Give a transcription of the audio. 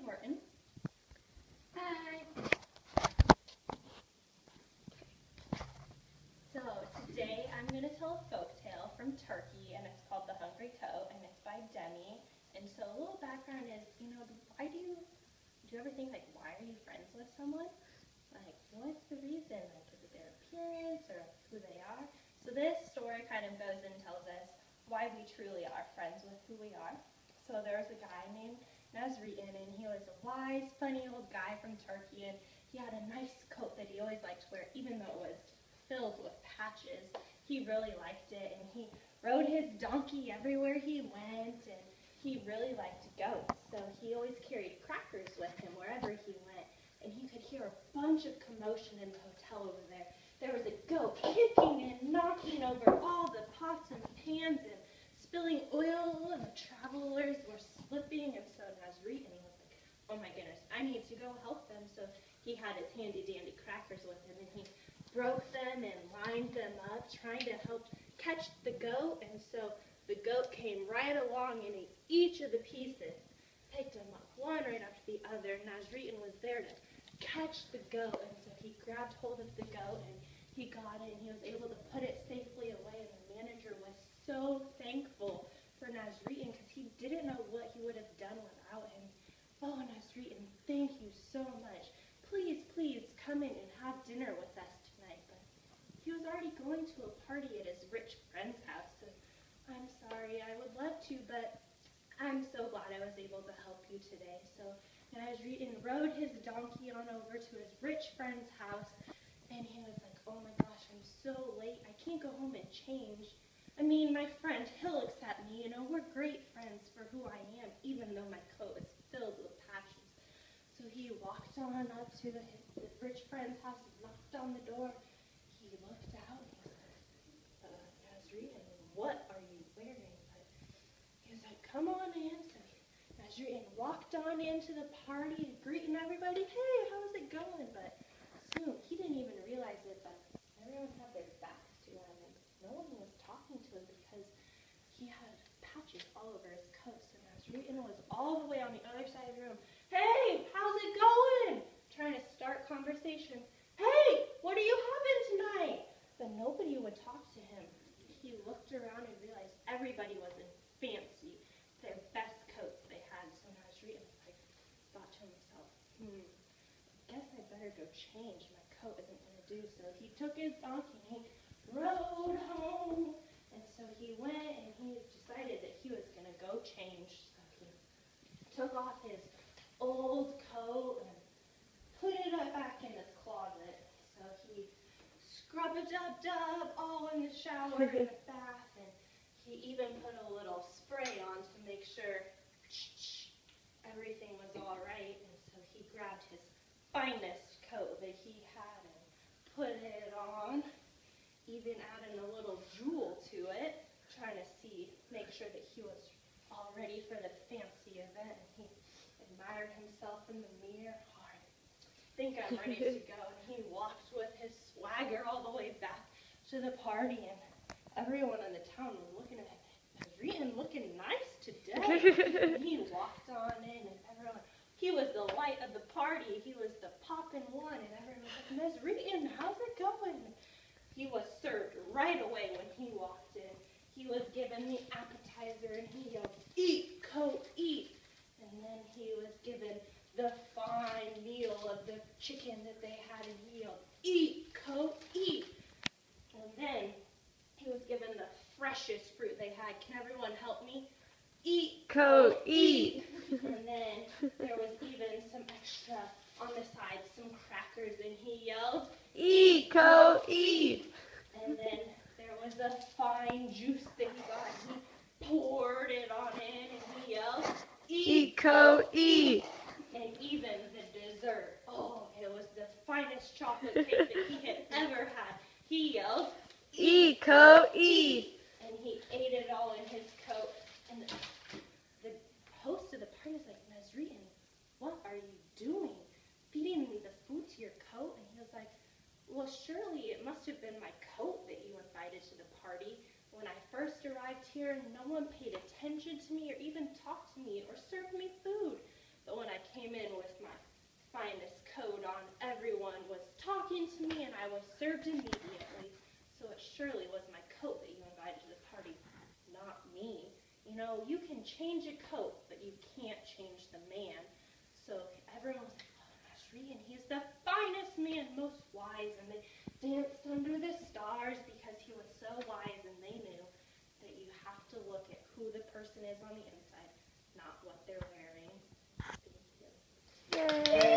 Horton. Hi. So today I'm going to tell a folk tale from Turkey, and it's called The Hungry Coat, and it's by Demi. And so a little background is, why do you ever think, like, why are you friends with someone? Like, what's the reason? Like, is it their appearance or who they are? So this story kind of goes and tells us why we truly are friends with who we are. So there was a guy named Nazri'in, and he was a wise, funny old guy from Turkey, and he had a nice coat that he always liked to wear, even though it was filled with patches. He really liked it, and he rode his donkey everywhere he went, and he really liked goats, so he always carried crackers with him wherever he went, and he could hear a bunch of commotion in the hotel over there. There was a goat kicking and knocking over all the pots and pans and spilling oil, and the travelers were slipping, and so Nazri'in was like, oh my goodness, I need to go help them. So he had his handy dandy crackers with him, and he broke them and lined them up, trying to help catch the goat. And so the goat came right along and ate each of the pieces, picked them up one right after the other. Nazri'in was there to catch the goat, and so he grabbed hold of the goat and he got it, and he was able to put it safely away. And the manager was so thankful for Nazri'in because he didn't know what he would have done without him. Oh, Nazri'in, thank you so much. Please, please come in and have dinner with us tonight. But he was already going to a party at his rich friend's house, so I'm sorry, I would love to, but I'm so glad I was able to help you today. So Nazri'in rode his donkey on over to his rich friend's house, and he was like, oh my gosh, I'm so late, I can't go home and change. I mean, my friend, he'll accept me, we're great friends for who I am, even though my coat is filled with patches. So he walked on up to the rich friend's house and knocked on the door. He looked out and he said, Nazri'in, what are you wearing? But he was like, come on in. So Nazri'in walked on into the party, greeting everybody. Hey, how's it going? But soon, he didn't even realize it, but everyone had their backs to him, and no one was talking to him because he had patches all over his coat. So Nazri'in was all the way on the other side of the room. Hey, how's it going? Trying to start conversation. Hey, what are you having tonight? But nobody would talk to him. He looked around and realized everybody was in fancy, their best coats they had. So Nazri'in thought to himself, guess I better go change. My coat isn't going to do. So he took his donkey and he rode home. And so he went and he decided that he was going to go change. So he took off his old coat and put it back in his closet. So he scrub-a-dub-dub all in the shower and the bath, and he even put a little spray on to make sure everything was all right. And so he grabbed his finest coat that he had and put it on, even adding a little jewel to it, trying to make sure that he was all ready for the fancy event. And he admired himself in the mirror. Oh, I think I'm ready to go. And he walked with his swagger all the way back to the party, and everyone in the town was looking at him. Nazri'in looking nice today. And he walked on in, and he was the light of the party. He was the poppin' one, and everyone was like, Nazri'in, how's it going? He was served right away when he walked in. He was given the appetizer, and he yelled, eat, coat, eat. And then he was given the fine meal of the chicken that they had, and he yelled, eat, coat, eat. And then he was given the freshest fruit they had. Can everyone help me? Eat, coat, eat. And then there was even some extra on the side, some crackers, and he yelled, eat, coat, eat. And then there was a fine juice that he got. He poured it on in, and he yelled, eat, coat, eat. And even the dessert, oh, it was the finest chocolate cake that he had ever had. He yelled, eat, coat, eat. And he ate it all in his coat. And the host of the party was like, Nazri'in, what are you doing? Feeding me the food to your coat? And he was like, well, surely it must have been my coat that you invited to the party. When I first arrived here, no one paid attention to me or even talked to me or served me food. But when I came in me, and I was served immediately. So it surely was my coat that you invited to the party, not me. You know, you can change a coat, but you can't change the man. So everyone was like, oh my gosh, Regan, he's the finest man, most wise. And they danced under the stars because he was so wise, and they knew that you have to look at who the person is on the inside, not what they're wearing. Thank you. Yay!